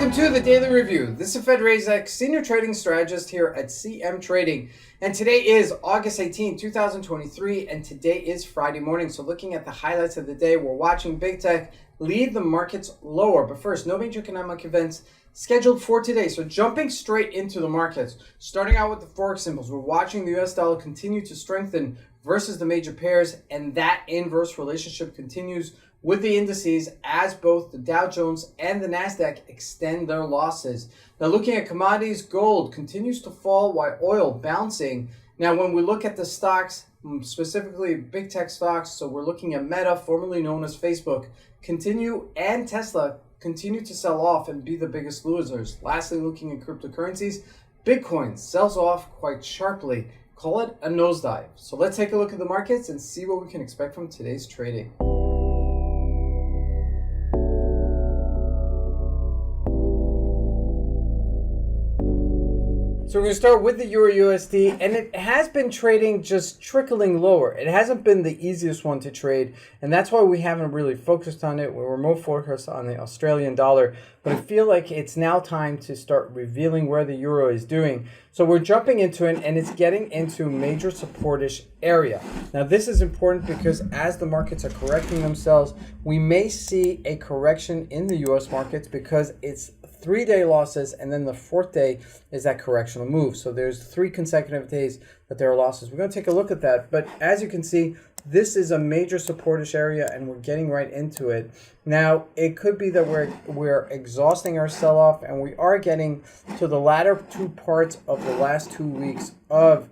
Welcome to the Daily Review. This is Fed Razak, Senior Trading Strategist here at CMTrading. And today is August 18, 2023, and today is Friday morning. So looking at the highlights of the day, we're watching Big Tech lead the markets lower. But first, no major economic events scheduled for today. So jumping straight into the markets, starting out with the Forex symbols, we're watching the US dollar continue to strengthen versus the major pairs, and that inverse relationship continues with the indices as both the Dow Jones and the NASDAQ extend their losses. Now looking at commodities, gold continues to fall while oil bouncing. Now when we look at the stocks, specifically big tech stocks, so we're looking at Meta, formerly known as Facebook, and Tesla continue to sell off and be the biggest losers. Lastly, looking at cryptocurrencies, Bitcoin sells off quite sharply. Call it a nosedive. So let's take a look at the markets and see what we can expect from today's trading. So we're going to start with the Euro USD, and it has been trading just trickling lower. It hasn't been the easiest one to trade, and that's why we haven't really focused on it. We were more focused on the Australian dollar, but I feel like it's now time to start revealing where the Euro is doing. So we're jumping into it, and it's getting into major supportish area. Now this is important because as the markets are correcting themselves, we may see a correction in the US markets because it's 3-day losses, and then the 4th day is that correctional move. So there's 3 consecutive days that there are losses. We're going to take a look at that, but as you can see, this is a major supportish area, and we're getting right into it. Now, it could be that we're exhausting our sell-off, and we are getting to the latter 2 parts of the last 2 weeks of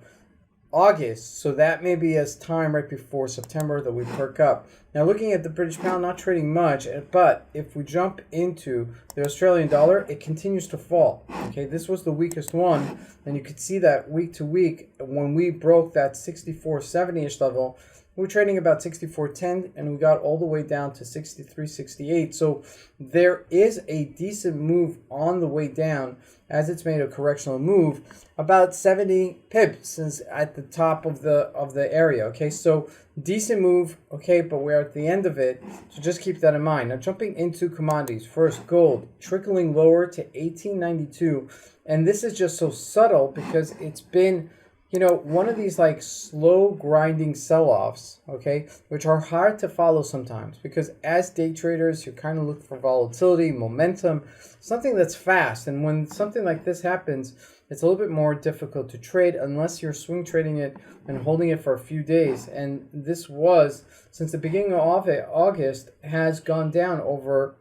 August, so that may be as time right before September that we perk up. Now looking at the British pound, not trading much, but if we jump into the Australian dollar, it continues to fall. Okay, this was the weakest one, and you could see that week to week when we broke that 64.70-ish level, we were trading about 64.10, and we got all the way down to 63.68. So there is a decent move on the way down as it's made a correctional move, about 70 pips since at the top of the area. Okay, so decent move. Okay, but we're at the end of it, so just keep that in mind. Now jumping into commodities, first gold trickling lower to 1892, and this is just so subtle because it's been, you know, one of these like slow grinding sell-offs, okay, which are hard to follow sometimes because as day traders, you kind of look for volatility, momentum, something that's fast. And when something like this happens, it's a little bit more difficult to trade unless you're swing trading it and holding it for a few days. And this was, since the beginning of August, has gone down over,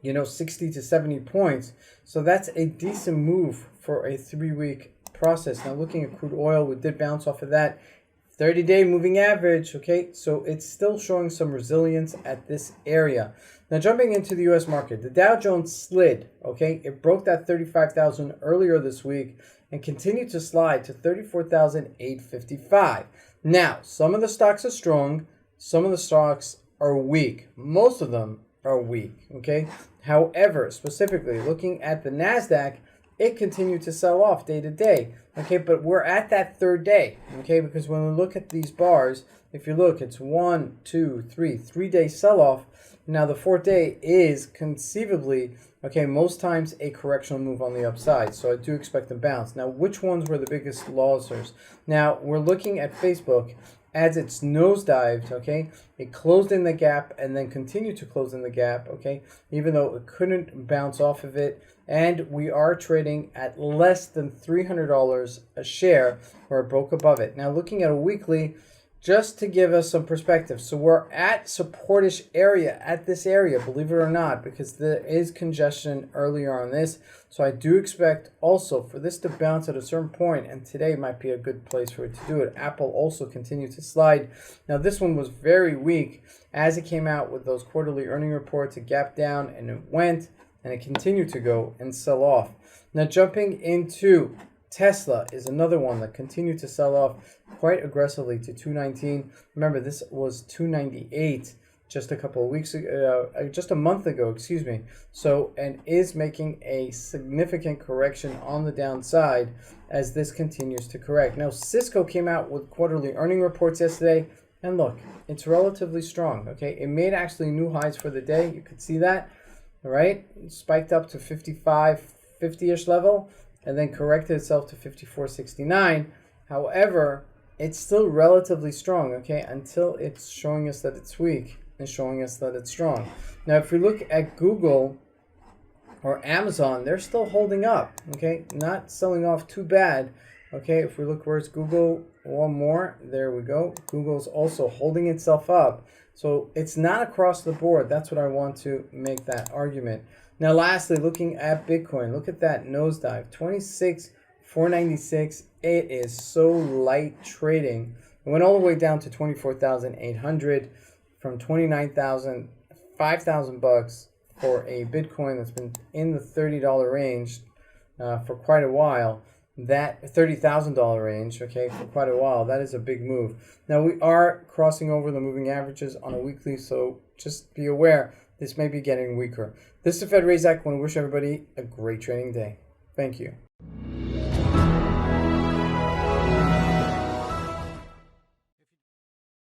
60 to 70 points. So that's a decent move for a 3-week process. Now looking at crude oil, we did bounce off of that 30-day moving average. Okay, so it's still showing some resilience at this area. Now jumping into the US market, the Dow Jones slid. Okay, it broke that 35,000 earlier this week and continued to slide to 34,855. Now some of the stocks are strong, some of the stocks are weak. Most of them are weak. Okay, however, specifically looking at the NASDAQ, it continued to sell off day to day. Okay, but we're at that 3rd day. Okay, because when we look at these bars, if you look, it's 1, 2, 3 day sell off. Now the 4th day is conceivably, okay, most times a correctional move on the upside. So I do expect a bounce. Now, which ones were the biggest losers? Now we're looking at Facebook. As it's nosedived, okay, it closed in the gap and then continued to close in the gap, okay, even though it couldn't bounce off of it. And we are trading at less than $300 a share, where it broke above it. Now looking at a weekly, just to give us some perspective. So we're at supportish area at this area, believe it or not, because there is congestion earlier on this. So I do expect also for this to bounce at a certain point, and today might be a good place for it to do it. Apple also continued to slide. Now this one was very weak as it came out with those quarterly earning reports. It gapped down and it went, and it continued to go and sell off. Now jumping into Tesla is another one that continued to sell off quite aggressively to 219. Remember, this was 298 just a couple of weeks ago, just a month ago, excuse me. So, and is making a significant correction on the downside as this continues to correct. Now, CISCO came out with quarterly earning reports yesterday, and look, it's relatively strong, okay? It made actually new highs for the day. You could see that. all right? It spiked up to 55.50-ish level and then corrected itself to 54.69. However, it's still relatively strong, okay, until it's showing us that it's weak and showing us that it's strong. Now, if we look at Google or Amazon, they're still holding up, okay, not selling off too bad. Okay, if we look, where's Google? One more, there we go. Google's also holding itself up. So it's not across the board. That's what I want to make that argument. Now, lastly, looking at Bitcoin, look at that nosedive, 26,496. It is so light trading. It went all the way down to 24,800 from 29,000, 5,000 bucks for a Bitcoin that's been in the $30 range for quite a while. That $30,000 range, okay, for quite a while. That is a big move. Now, we are crossing over the moving averages on a weekly, so just be aware this may be getting weaker. This is Fed Razak. I want to wish everybody a great trading day. Thank you.